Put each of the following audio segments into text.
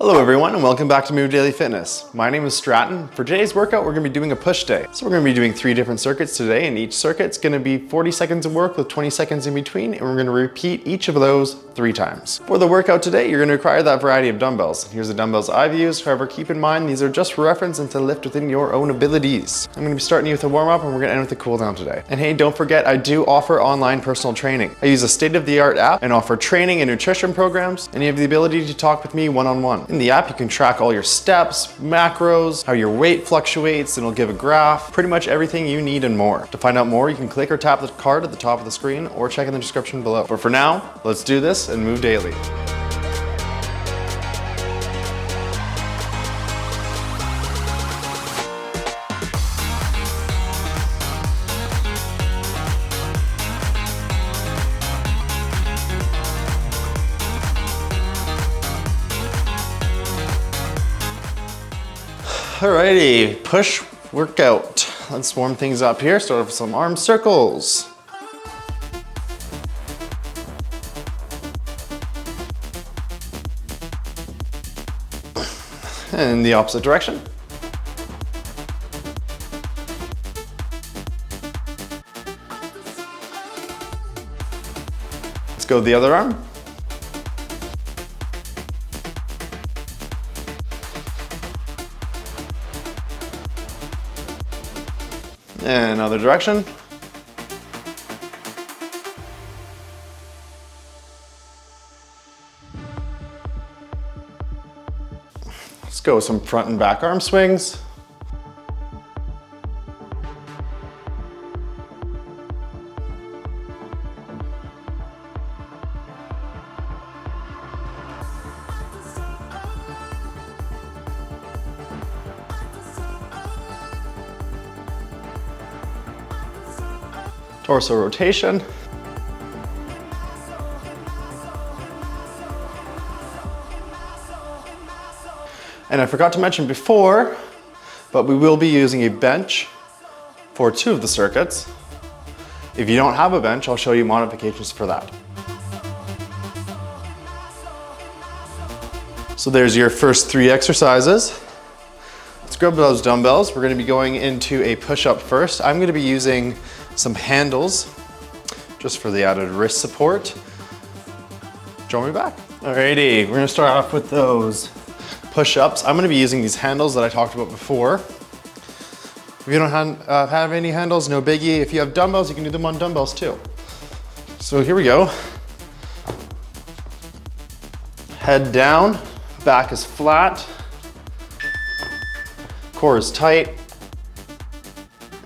Hello everyone and welcome back to Move Daily Fitness. My name is Stratton. For today's workout, we're gonna be doing a push day. So we're gonna be doing 3 different circuits today, and each circuit's gonna be 40 seconds of work with 20 seconds in between, and we're gonna repeat each of those 3 times. For the workout today, you're gonna require that variety of dumbbells. Here's the dumbbells I've used. However, keep in mind, these are just for reference and to lift within your own abilities. I'm gonna be starting you with a warm up and we're gonna end with a cool down today. And hey, don't forget, I do offer online personal training. I use a state-of-the-art app and offer training and nutrition programs, and you have the ability to talk with me one-on-one. In the app, you can track all your steps, macros, how your weight fluctuates, and it'll give a graph, pretty much everything you need and more. To find out more, you can click or tap the card at the top of the screen or check in the description below. But for now, let's do this and move daily. Alrighty, push workout. Let's warm things up here. Start off with some arm circles. And the opposite direction. Let's go the other arm. And another direction. Let's go with some front and back arm swings. Torso rotation. And I forgot to mention before, but we will be using a bench for 2 of the circuits. If you don't have a bench, I'll show you modifications for that. So there's your first 3 exercises. Let's grab those dumbbells. We're gonna be going into a push-up first. I'm gonna be using some handles just for the added wrist support. Join me back. Alrighty, we're gonna start off with those push-ups. I'm gonna be using these handles that I talked about before. If you don't have any handles, no biggie. If you have dumbbells, you can do them on dumbbells too. So here we go. Head down, back is flat, core is tight,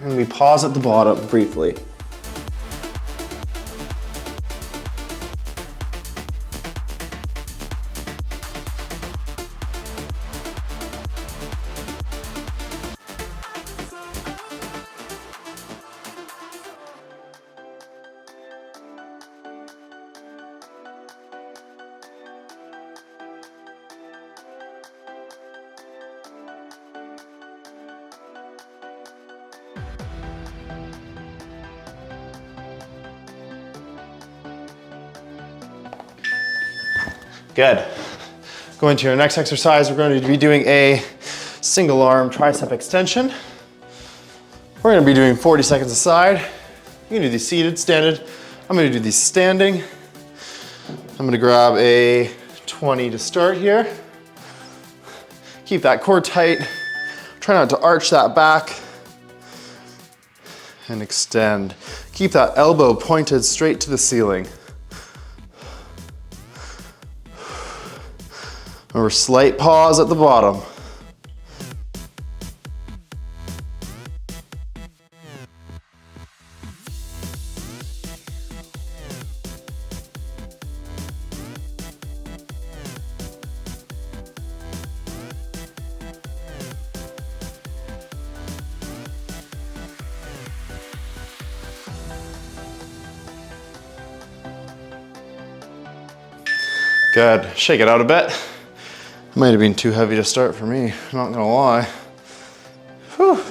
and we pause at the bottom briefly. Good. Going to your next exercise, we're going to be doing a single arm tricep extension. We're going to be doing 40 seconds a side. You can do these seated, standing. I'm going to do these standing. I'm going to grab a 20 to start here. Keep that core tight. Try not to arch that back. And extend. Keep that elbow pointed straight to the ceiling. Remember, slight pause at the bottom. Good, shake it out a bit. Might have been too heavy to start for me, not gonna lie. Whew.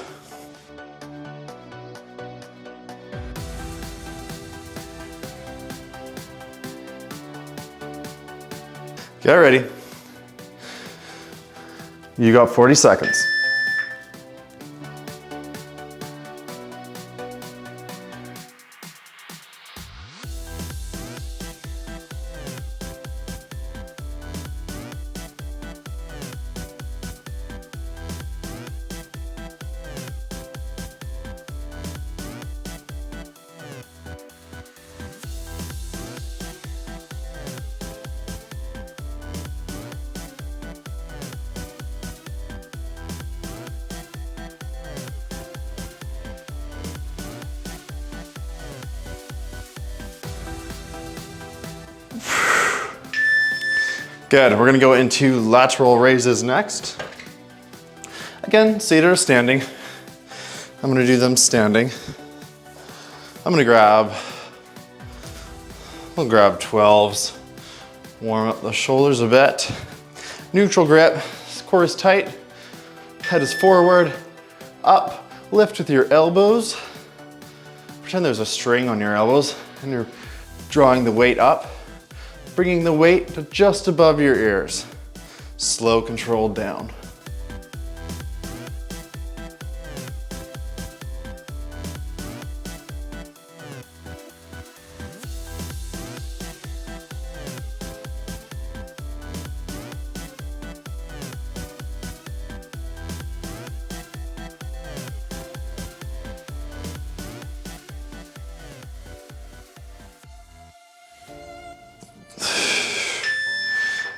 Get ready. You got 40 seconds. Good, we're gonna go into lateral raises next. Again, seated or standing. I'm gonna do them standing. I'm gonna we'll grab 12s. Warm up the shoulders a bit. Neutral grip, core is tight, head is forward, up, lift with your elbows. Pretend there's a string on your elbows and you're drawing the weight up. Bringing the weight to just above your ears. Slow, controlled down.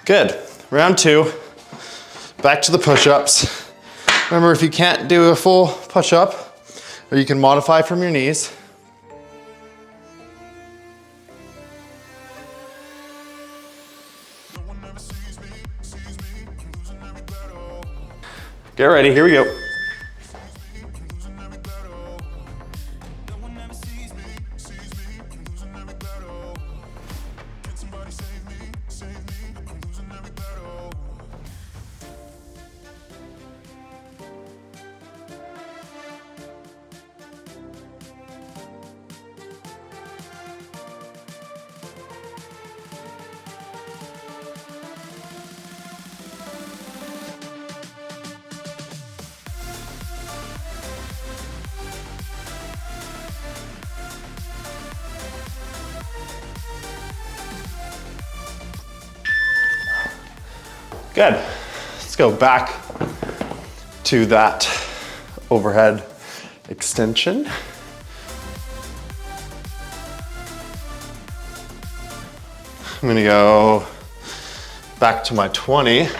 Good, round 2, back to the push-ups. Remember, if you can't do a full push-up, or you can modify from your knees. Get ready, here we go. Good. Let's go back to that overhead extension. I'm gonna go back to my 20. Here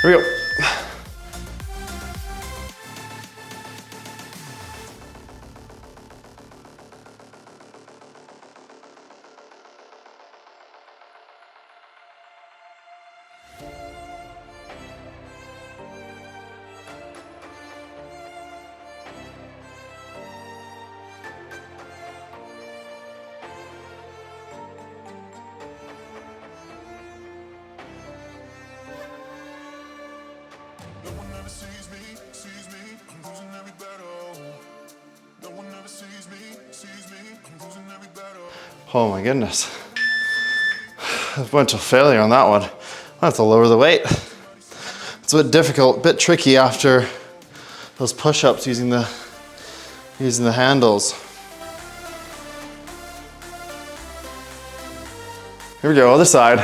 we go. Oh my goodness. I went to failure on that one. I have to lower the weight. It's a bit difficult, a bit tricky after those push-ups using the handles. Here we go, other side.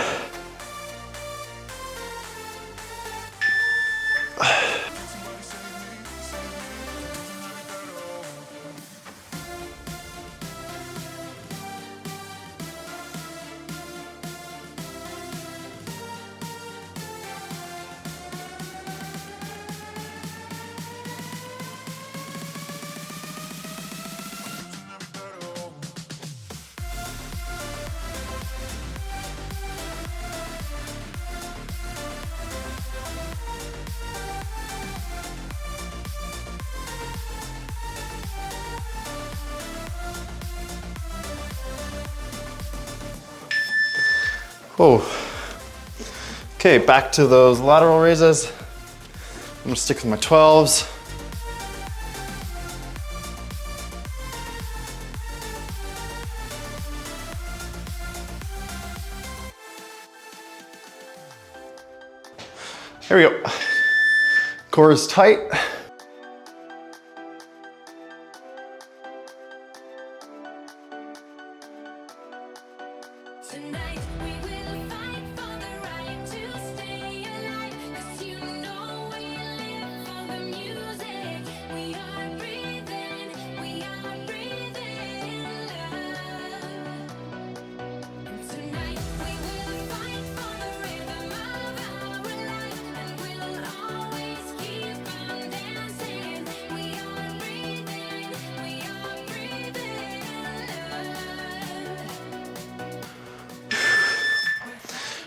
Oh. Okay, back to those lateral raises. I'm gonna stick with my 12s. Here we go. Core is tight.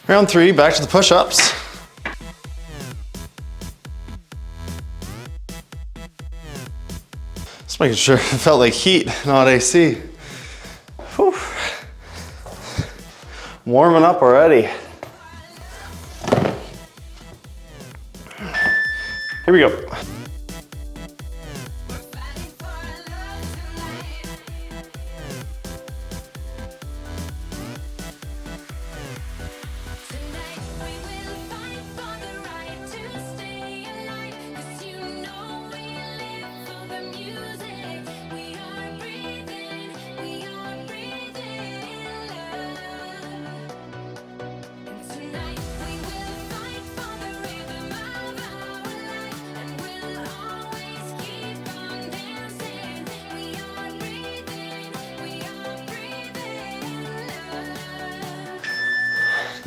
Round 3, back to the push-ups. Just making sure it felt like heat, not AC. Whew. Warming up already. Here we go.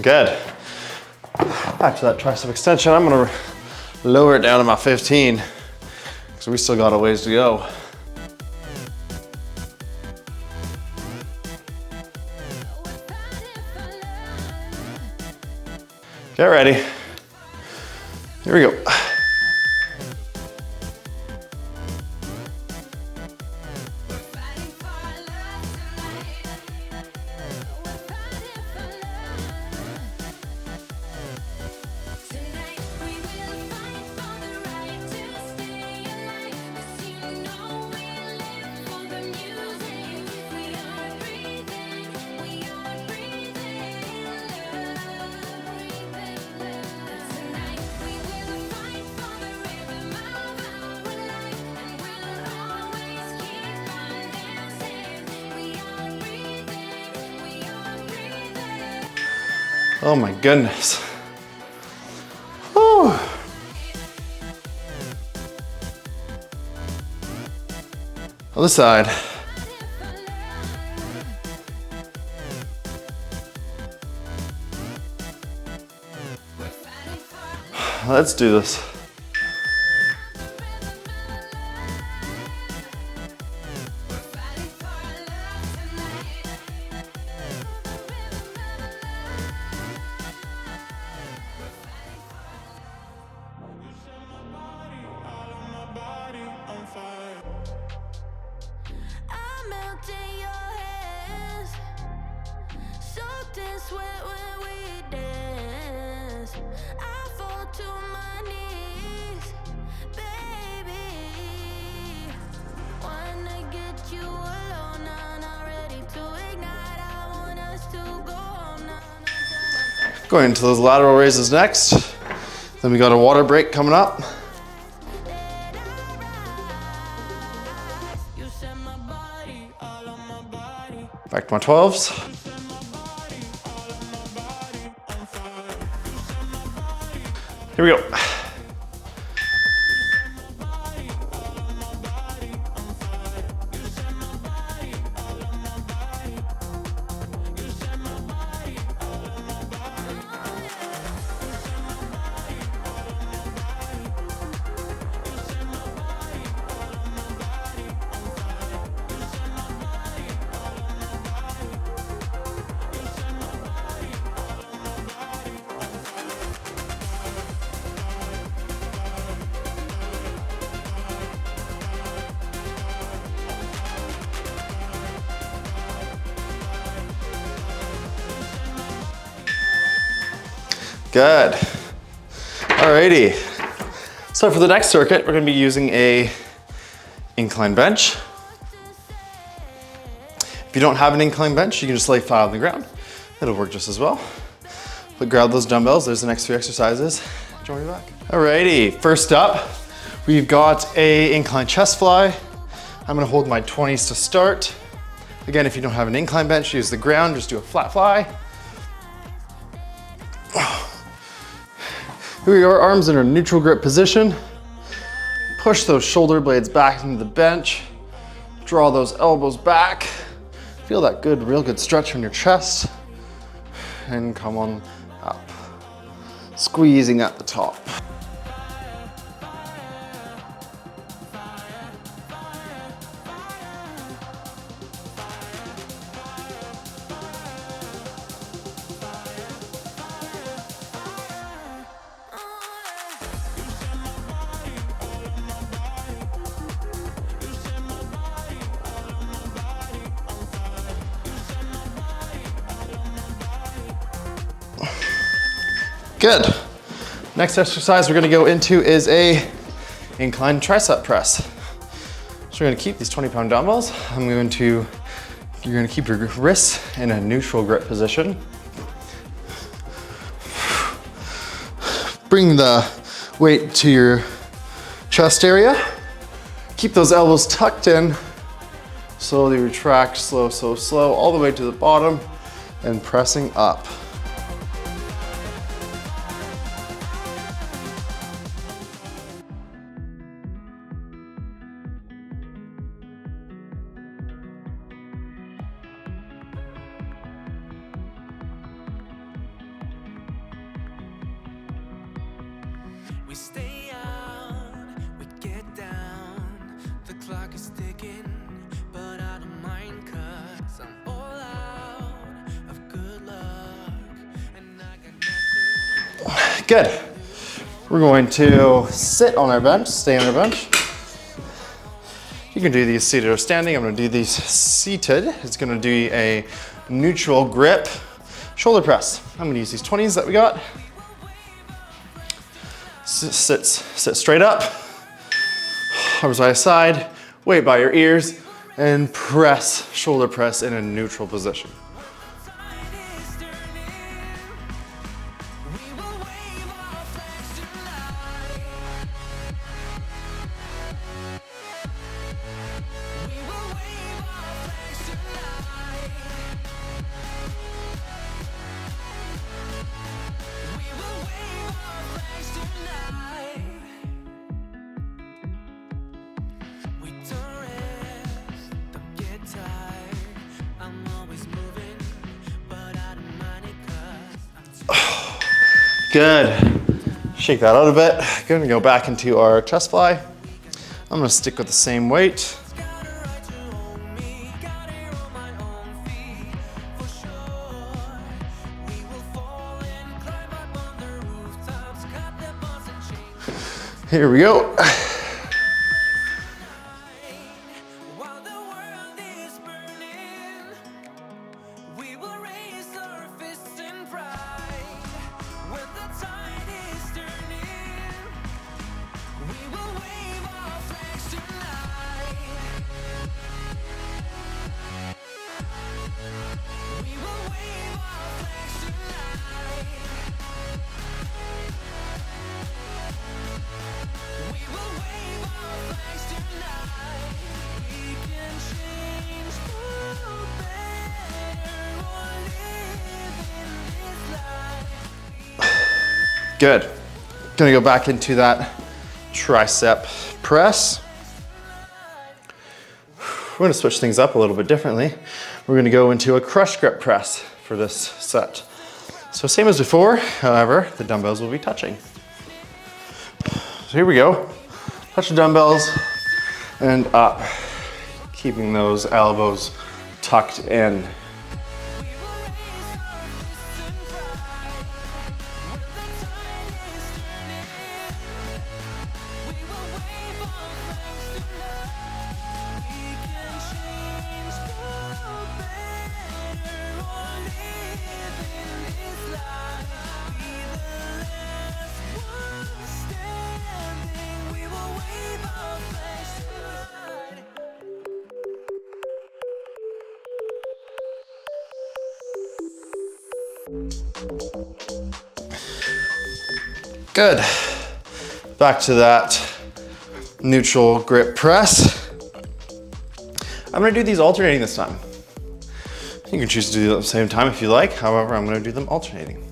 Good. Back to that tricep extension. I'm gonna lower it down to my 15 because we still got a ways to go. Get ready. Here we go. Oh my goodness. Whew. Other side. Let's do this. Going into those lateral raises next. Then we got a water break coming up. Back to my 12s. Here we go. Good. Alrighty. So for the next circuit, we're gonna be using a incline bench. If you don't have an incline bench, you can just lay flat on the ground. It'll work just as well. But grab those dumbbells, there's the next 3 exercises. join me back. Alrighty, first up, we've got a incline chest fly. I'm gonna hold my 20s to start. Again, if you don't have an incline bench, use the ground, just do a flat fly. Here we are, arms in a neutral grip position. Push those shoulder blades back into the bench. Draw those elbows back. Feel that good, real good stretch on your chest. And come on up. Squeezing at the top. Good. Next exercise we're gonna go into is a incline tricep press. So we're gonna keep these 20-pound dumbbells. You're gonna keep your wrists in a neutral grip position. Bring the weight to your chest area. Keep those elbows tucked in. Slowly retract, slow, all the way to the bottom and pressing up. We stay out, we get down. The clock is ticking, but I don't mind 'cause I'm all out of good luck, and I got nothing. Good. We're going to sit on our bench, stay on our bench. You can do these seated or standing. I'm gonna do these seated. It's gonna do a neutral grip shoulder press. I'm gonna use these 20s that we got. Sit straight up, arms by side, weight by your ears, and press, shoulder press in a neutral position. Good. Shake that out a bit. Gonna go back into our chest fly. I'm gonna stick with the same weight. Here we go. Good. Gonna go back into that tricep press. We're gonna switch things up a little bit differently. We're gonna go into a crush grip press for this set. So same as before, however, the dumbbells will be touching. So here we go. Touch the dumbbells and up, keeping those elbows tucked in. Good. Back to that neutral grip press. I'm gonna do these alternating this time. You can choose to do them at the same time if you like. However, I'm gonna do them alternating.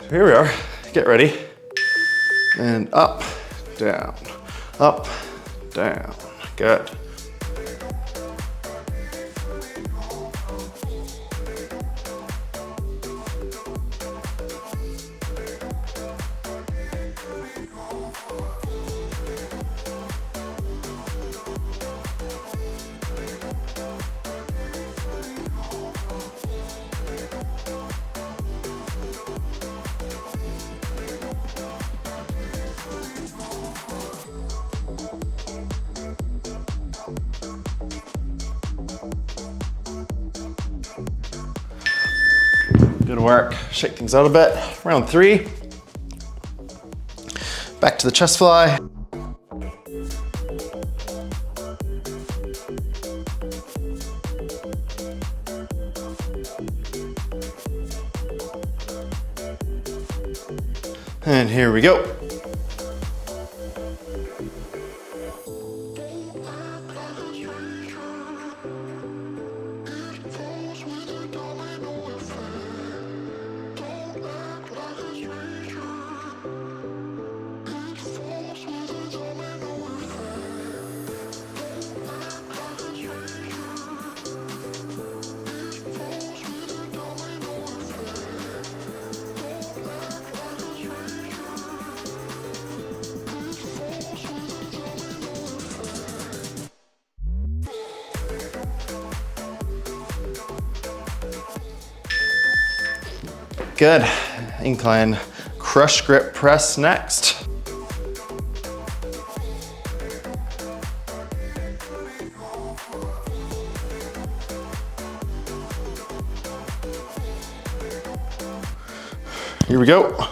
Here we are, get ready. And up, down, up, down, good. Good work. Shake things out a bit. Round 3. Back to the chest fly. And here we go. Good. Incline crush grip press next. Here we go.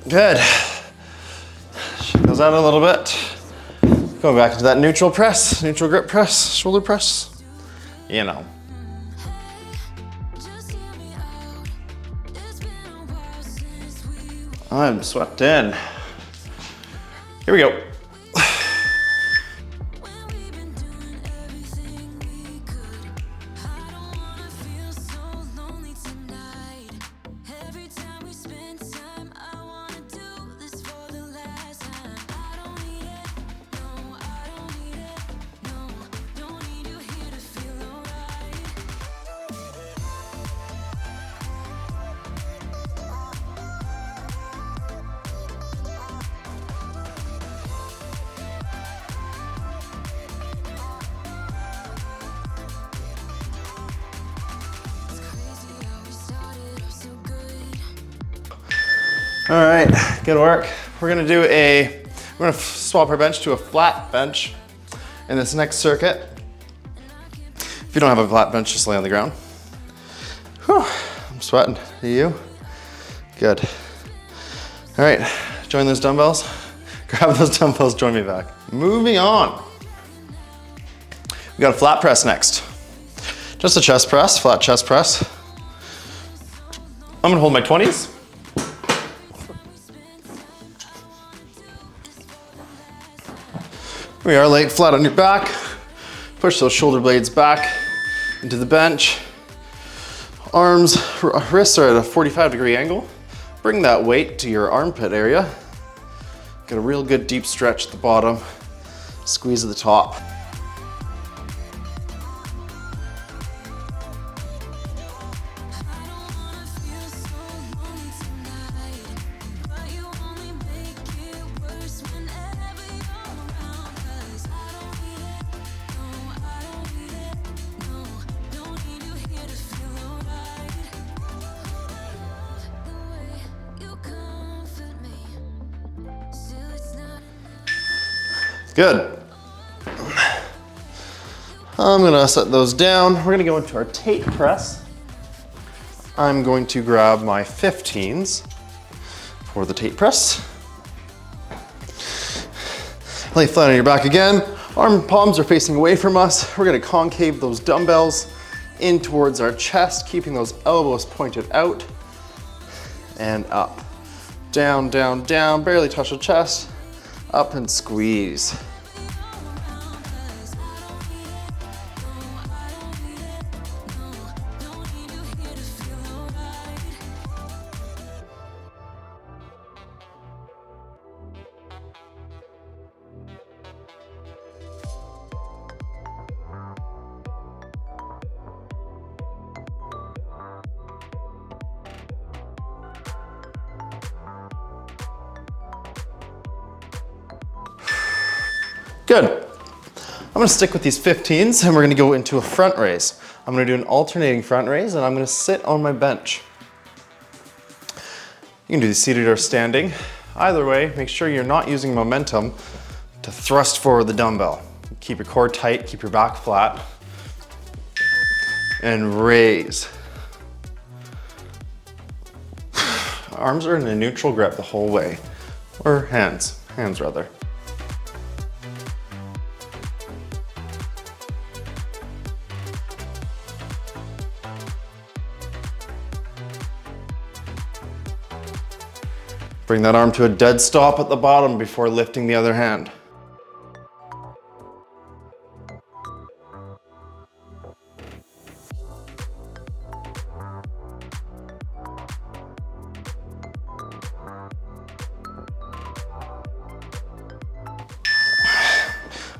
Good. Shake those out a little bit. Going back into that neutral press, neutral grip press, shoulder press. You know. I'm swept in. Here we go. All right, good work. We're gonna swap our bench to a flat bench in this next circuit. If you don't have a flat bench, just lay on the ground. Whew, I'm sweating. Are you? Good. All right, join those dumbbells. Grab those dumbbells, join me back. Moving on. We got a flat press next. Just a chest press, flat chest press. I'm gonna hold my 20s. We are laying flat on your back. Push those shoulder blades back into the bench. Arms, wrists are at a 45-degree angle. Bring that weight to your armpit area. Get a real good deep stretch at the bottom. Squeeze at the top. Good. I'm gonna set those down. We're gonna go into our tape press. I'm going to grab my 15s for the tape press. Lay flat on your back again. Arm palms are facing away from us. We're gonna concave those dumbbells in towards our chest, keeping those elbows pointed out and up. Down, down, down, barely touch the chest. Up and squeeze. Good. I'm gonna stick with these 15s and we're gonna go into a front raise. I'm gonna do an alternating front raise and I'm gonna sit on my bench. You can do this seated or standing. Either way, make sure you're not using momentum to thrust forward the dumbbell. Keep your core tight, keep your back flat, and raise. Arms are in a neutral grip the whole way, or hands rather. Bring that arm to a dead stop at the bottom before lifting the other hand.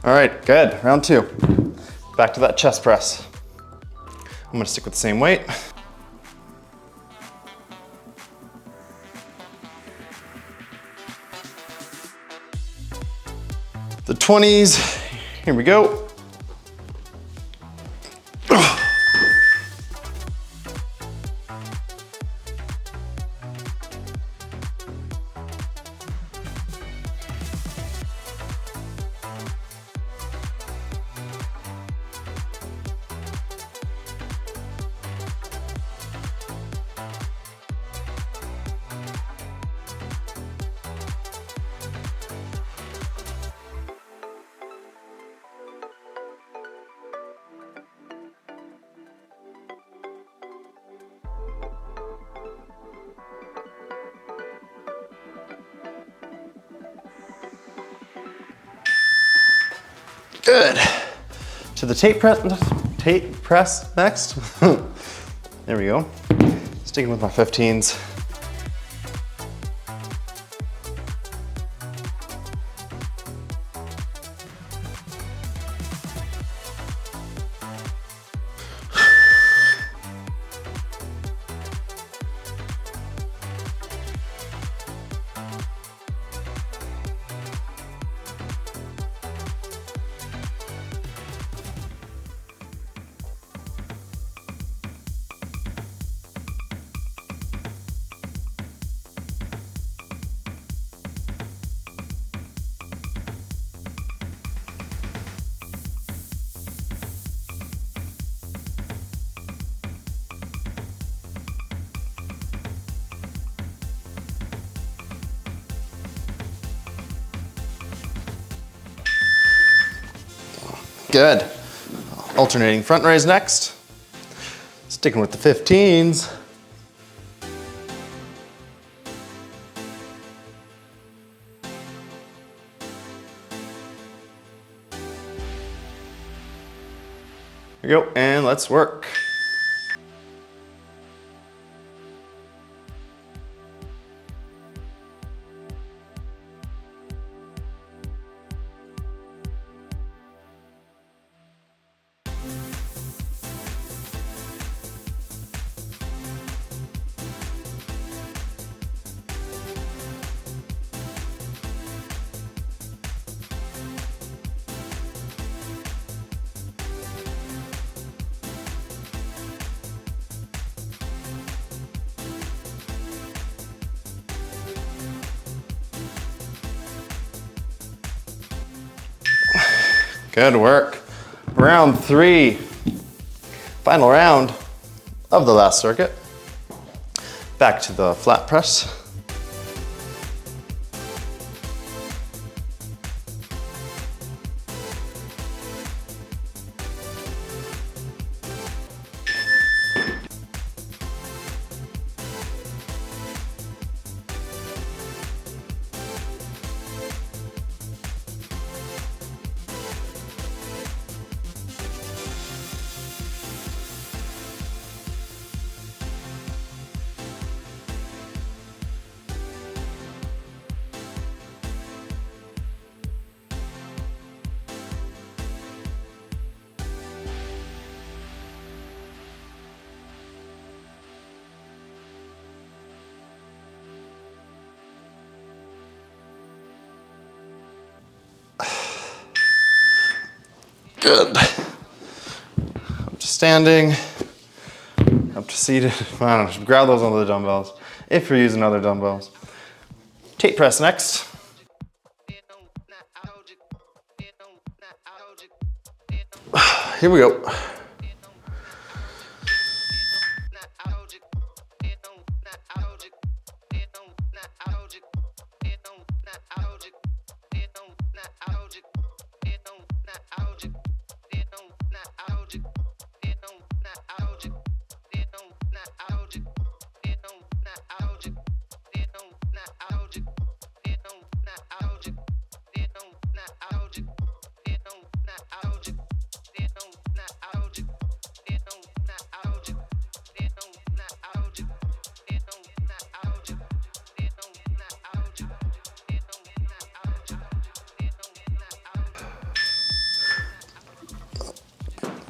All right, good. Round two. Back to that chest press. I'm gonna stick with the same weight. The 20s, here we go. Good. To the tape press next. There we go. Sticking with my 15s. Good. Alternating front raise next. Sticking with the 15s. Here we go, and let's work. Good work. Round 3. Final round of the last circuit. Back to the flat press. Good. Up to standing, up to seated. I don't know, grab those onto the dumbbells if you're using other dumbbells. Tape press next. Here we go.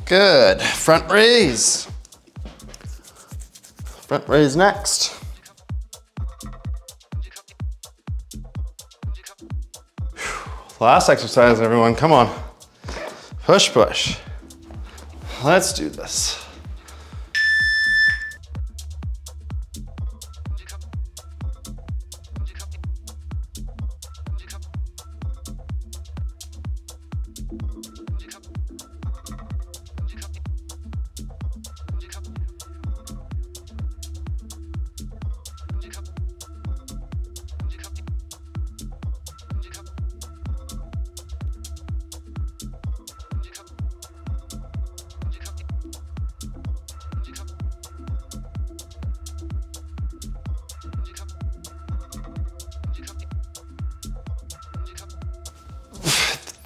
Good. Front raise. Front raise next. Last exercise, everyone. Come on. Push, push. Let's do this.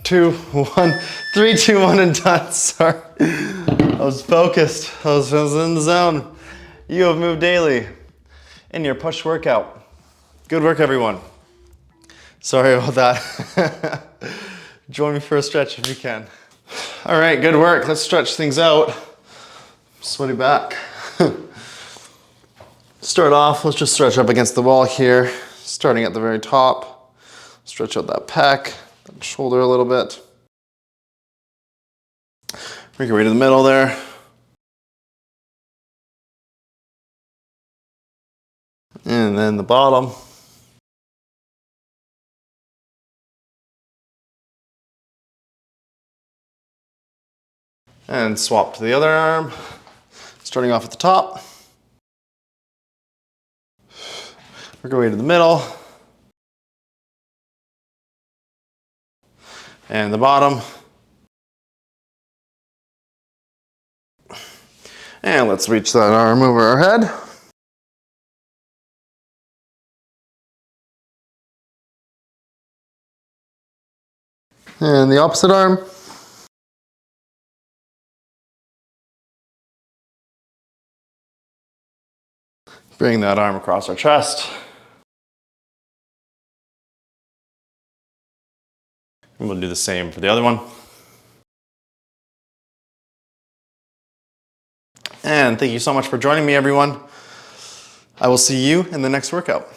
Two, one, 3, 2, 1, and done. Sorry. I was focused. I was in the zone. You have moved daily in your push workout. Good work, everyone. Sorry about that. Join me for a stretch if you can. All right, good work. Let's stretch things out. Sweaty back. Start off, let's just stretch up against the wall here. Starting at the very top. Stretch out that pec. Shoulder a little bit. Make your way to the middle there. And then the bottom. And swap to the other arm. Starting off at the top. Work our way to the middle. And the bottom. And let's reach that arm over our head. And the opposite arm. Bring that arm across our chest. And we'll do the same for the other one. And thank you so much for joining me, everyone. I will see you in the next workout.